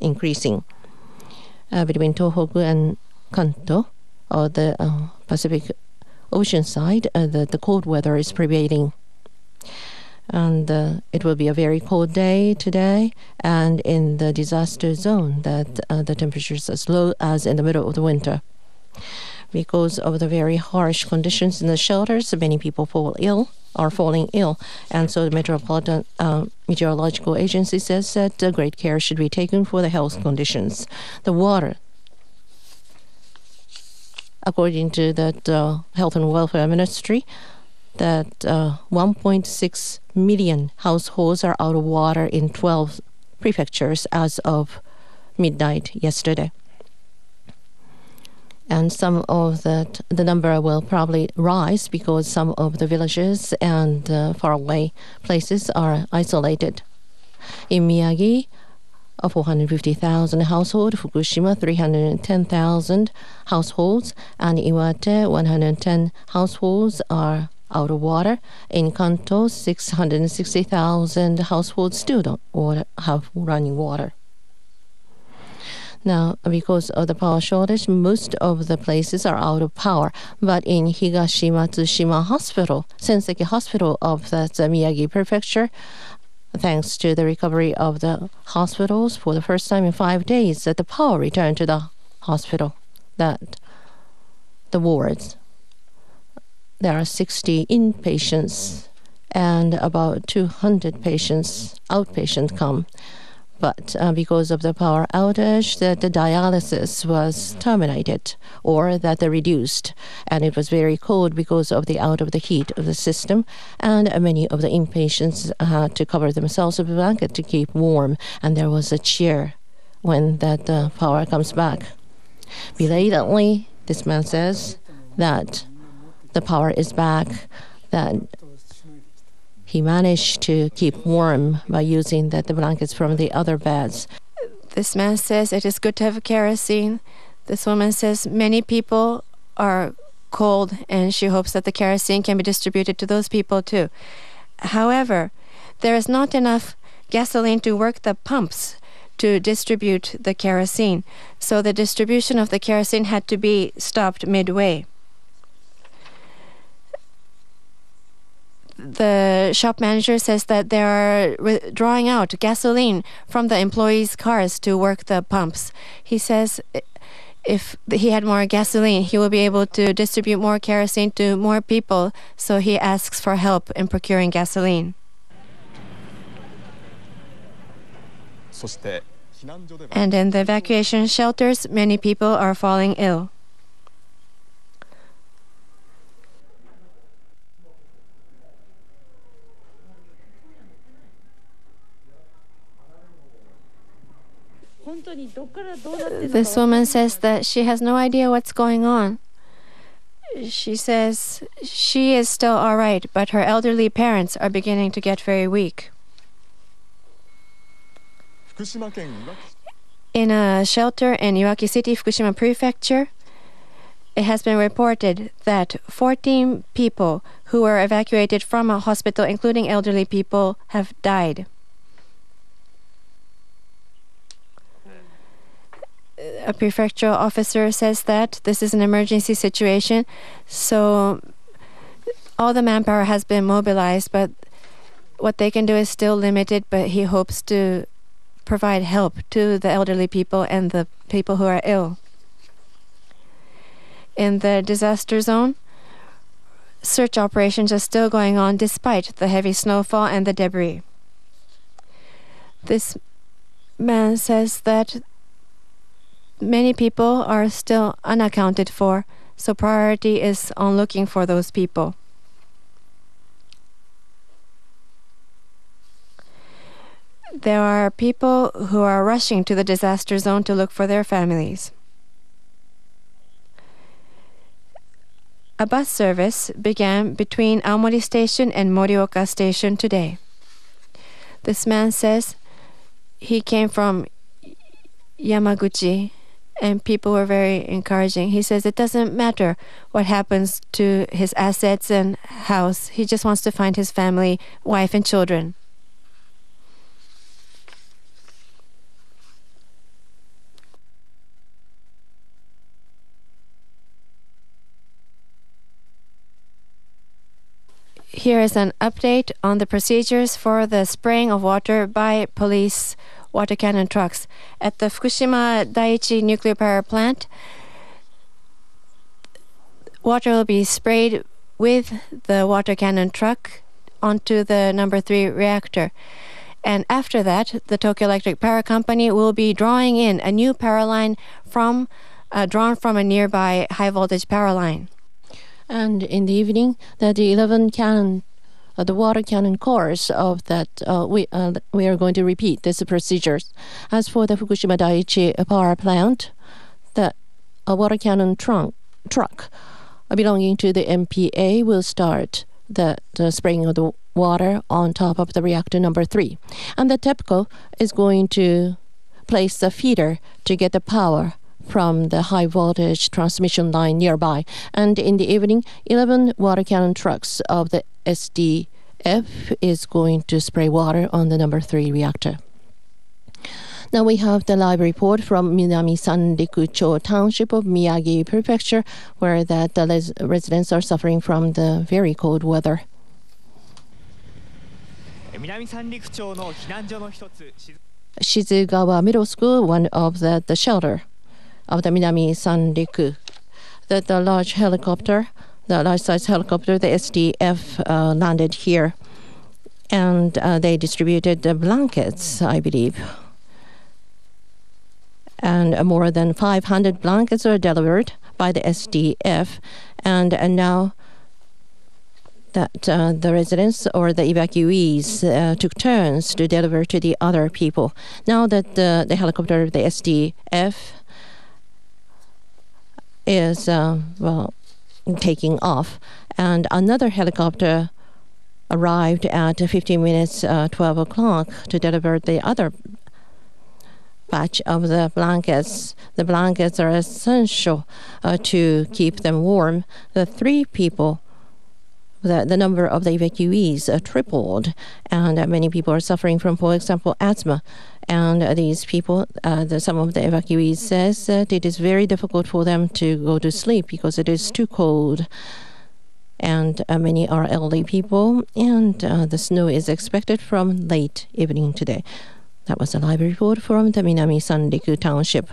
increasing. Between Tohoku and Kanto, or the Pacific Ocean side, the cold weather is prevailing. And it will be a very cold day today. And in the disaster zone, that the temperatures are as low as in the middle of the winter. Because of the very harsh conditions in the shelters, many people are falling ill. And so the Metropolitan Meteorological Agency says that great care should be taken for the health conditions. The water, according to the Health and Welfare Ministry, that 1.6 million households are out of water in 12 prefectures as of midnight yesterday. And some of the number will probably rise because some of the villages and faraway places are isolated. In Miyagi, 450,000 households, Fukushima 310,000 households, and Iwate 110 households are out of water. In Kanto, 660,000 households still don't have running water. Now, because of the power shortage, most of the places are out of power. But in Higashimatsushima Hospital, Senseki Hospital of the Miyagi Prefecture, thanks to the recovery of the hospitals for the first time in 5 days, that the power returned to the hospital, that the wards. There are 60 inpatients and about 200 patients, outpatients come. But because of the power outage, that the dialysis was terminated or that they reduced. And it was very cold because of the heat of the system. And many of the inpatients had to cover themselves with a blanket to keep warm. And there was a cheer when that power comes back. Belatedly, this man says that the power is back, that he managed to keep warm by using the blankets from the other beds. This man says it is good to have kerosene. This woman says many people are cold and she hopes that the kerosene can be distributed to those people too. However, there is not enough gasoline to work the pumps to distribute the kerosene. So the distribution of the kerosene had to be stopped midway. The shop manager says that they are drawing out gasoline from the employees' cars to work the pumps. He says if he had more gasoline, he will be able to distribute more kerosene to more people, so he asks for help in procuring gasoline. And in the evacuation shelters, many people are falling ill. This woman says that she has no idea what's going on. She says she is still all right, but her elderly parents are beginning to get very weak. In a shelter in Iwaki City, Fukushima Prefecture, it has been reported that 14 people who were evacuated from a hospital, including elderly people, have died. A prefectural officer says that this is an emergency situation, so all the manpower has been mobilized, but what they can do is still limited, but he hopes to provide help to the elderly people and the people who are ill. In the disaster zone, search operations are still going on despite the heavy snowfall and the debris. This man says that many people are still unaccounted for, so priority is on looking for those people. There are people who are rushing to the disaster zone to look for their families. A bus service began between Aomori Station and Morioka Station today. This man says he came from Yamaguchi, and people were very encouraging. He says it doesn't matter what happens to his assets and house. He just wants to find his family, wife, and children. Here is an update on the procedures for the spraying of water by police water cannon trucks. At the Fukushima Daiichi nuclear power plant, water will be sprayed with the water cannon truck onto the number 3 reactor. And after that, the Tokyo Electric Power Company will be drawing in a new power line drawn from a nearby high-voltage power line. And in the evening, the 11 cannon, the water cannon cores of that, we are going to repeat these procedures. As for the Fukushima Daiichi power plant, the water cannon truck belonging to the MPA will start the spraying of the water on top of the reactor number 3. And the TEPCO is going to place the feeder to get the power from the high voltage transmission line nearby. And in the evening, 11 water cannon trucks of the SDF is going to spray water on the number 3 reactor. Now we have the live report from Minami Sanrikucho Township of Miyagi Prefecture, where the residents are suffering from the very cold weather. Shizugawa Middle School, one of the shelter of the Minami Sanriku. The large helicopter, the large-size helicopter, the SDF landed here, and they distributed the blankets, I believe. And more than 500 blankets were delivered by the SDF, and now that the residents or the evacuees took turns to deliver to the other people. Now that the helicopter of the SDF is taking off, and another helicopter arrived at 15 minutes 12 o'clock to deliver the other batch of the blankets. The blankets are essential to keep them warm. The 3 people, the number of the evacuees tripled, and many people are suffering from, for example, asthma. And these people, some of the evacuees says that it is very difficult for them to go to sleep because it is too cold. And many are elderly people, and the snow is expected from late evening today. That was a live report from the Minami Sanriku Township.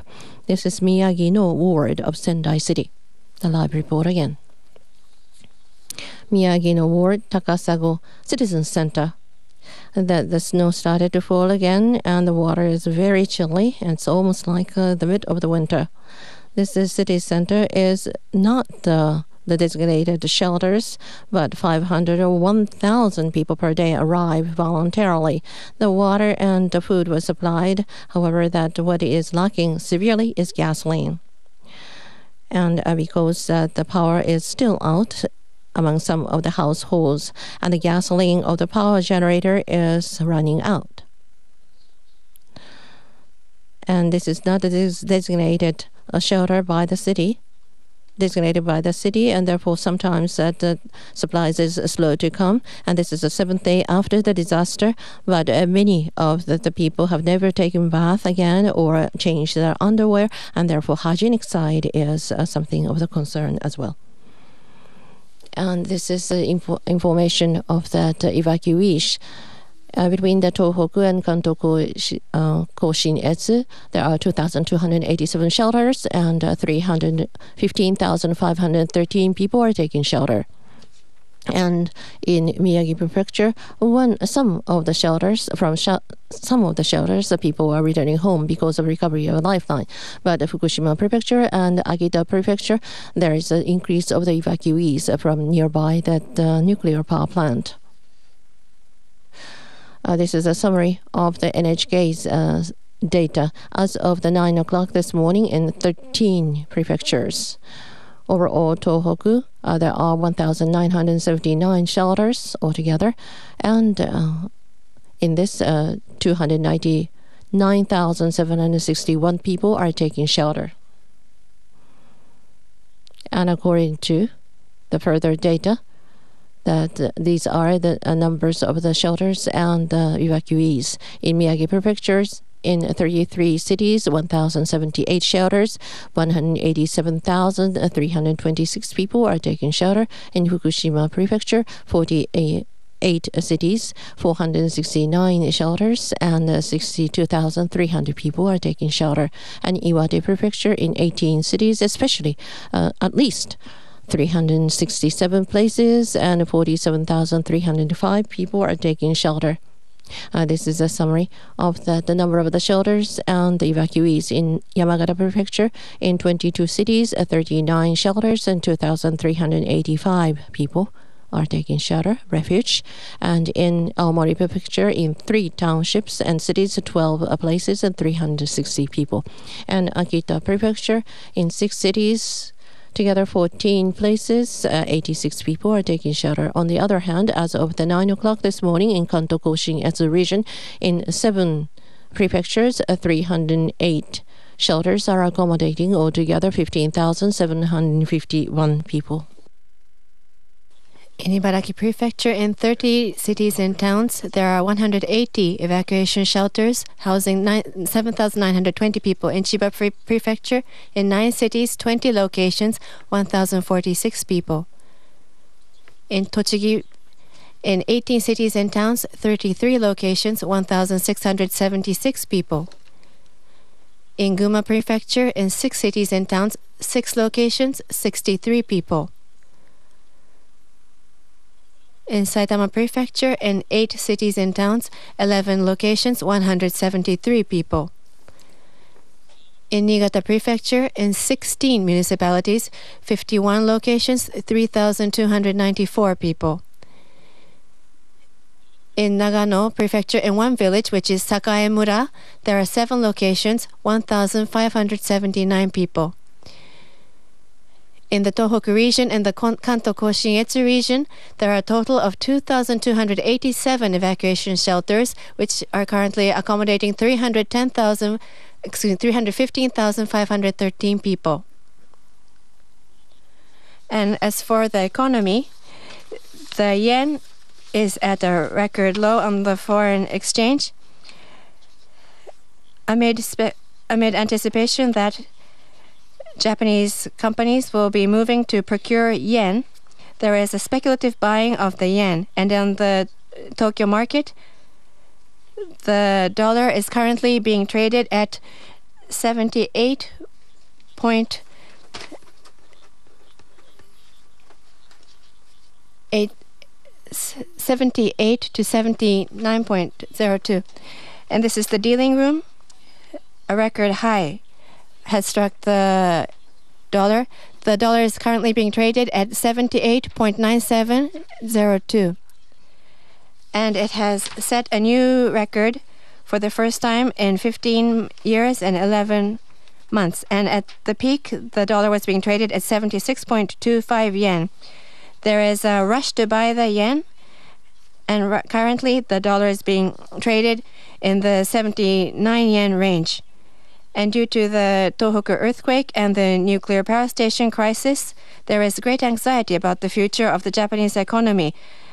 This is Miyagi no Ward of Sendai City. The live report again. Miyagi no Ward, Takasago Citizen Center. The snow started to fall again, and the water is very chilly, and it's almost like the mid of the winter. This city center is not the designated shelters, but 500 or 1,000 people per day arrive voluntarily. The water and the food was supplied. However, that what is lacking severely is gasoline. And because the power is still out among some of the households, and the gasoline of the power generator is running out. And this is not a designated shelter by the city. Designated by the city, and therefore sometimes the supplies is slow to come. And this is the 7th day after the disaster, but many of the people have never taken bath again or changed their underwear, and therefore hygienic side is something of the concern as well. And this is the information of that evacuees. Between the Tohoku and Kanto Koshin-etsu, there are 2,287 shelters, and 315,513 people are taking shelter. And in Miyagi Prefecture, some of the shelters, the people are returning home because of recovery of a lifeline. But the Fukushima Prefecture and Akita Prefecture, there is an increase of the evacuees from nearby that nuclear power plant. This is a summary of the NHK's data as of the 9 o'clock this morning in 13 prefectures. Overall, Tohoku, there are 1,979 shelters altogether, and in this, 299,761 people are taking shelter. And according to the further data, that these are the numbers of the shelters and the evacuees. In Miyagi Prefecture, in 33 cities, 1,078 shelters, 187,326 people are taking shelter. In Fukushima Prefecture, 48 cities, 469 shelters, and 62,300 people are taking shelter. And Iwate Prefecture, in 18 cities, especially at least 367 places, and 47,305 people are taking shelter. This is a summary of the number of the shelters and the evacuees in Yamagata Prefecture. In 22 cities, 39 shelters, and 2,385 people are taking shelter, refuge. And in Aomori Prefecture, in 3 townships and cities, 12 places, and 360 people. And Akita Prefecture, in 6 cities, together 14 places, 86 people are taking shelter. On the other hand, as of the 9 o'clock this morning in Kanto Koshin-Etsu region, in 7 prefectures, 308 shelters are accommodating altogether 15,751 people. In Ibaraki Prefecture, in 30 cities and towns, there are 180 evacuation shelters housing 7,920 people. In Chiba Prefecture, in 9 cities, 20 locations, 1,046 people. In Tochigi, in 18 cities and towns, 33 locations, 1,676 people. In Gunma Prefecture, in 6 cities and towns, 6 locations, 63 people. In Saitama Prefecture, in 8 cities and towns, 11 locations, 173 people. In Niigata Prefecture, in 16 municipalities, 51 locations, 3,294 people. In Nagano Prefecture, in 1 village, which is Sakaemura, there are 7 locations, 1,579 people. In the Tohoku region and the Kanto Koshin-Etsu region, there are a total of 2,287 evacuation shelters, which are currently accommodating 315,513 people. And as for the economy, the yen is at a record low on the foreign exchange amid anticipation that Japanese companies will be moving to procure yen. There is a speculative buying of the yen, and on the Tokyo market, the dollar is currently being traded at 78 to 79.02. And this is the dealing room. A record high has struck the dollar. The dollar is currently being traded at 78.9702. And it has set a new record for the first time in 15 years and 11 months. And at the peak, the dollar was being traded at 76.25 yen. There is a rush to buy the yen, and currently the dollar is being traded in the 79 yen range. And due to the Tohoku earthquake and the nuclear power station crisis, there is great anxiety about the future of the Japanese economy.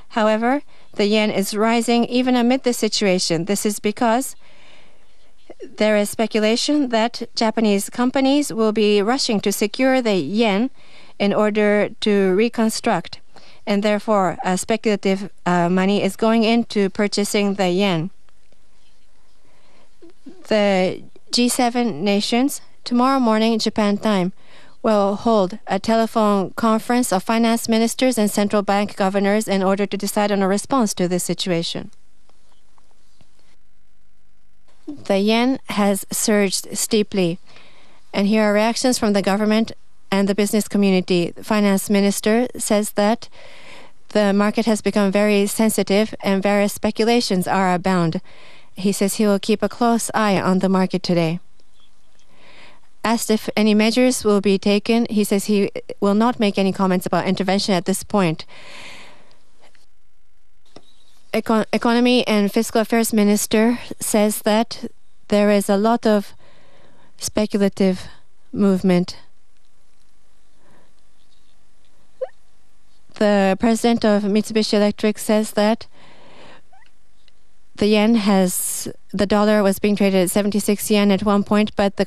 However, the yen is rising even amid this situation. This is because there is speculation that Japanese companies will be rushing to secure the yen in order to reconstruct. And therefore, speculative money is going into purchasing the yen. The G7 nations, tomorrow morning Japan time, will hold a telephone conference of finance ministers and central bank governors in order to decide on a response to this situation. The yen has surged steeply, and here are reactions from the government and the business community. The finance minister says that the market has become very sensitive and various speculations are abound. He says he will keep a close eye on the market today. Asked if any measures will be taken, he says he will not make any comments about intervention at this point. Economy and Fiscal Affairs Minister says that there is a lot of speculative movement. The president of Mitsubishi Electric says that the dollar was being traded at 76 yen at one point, but the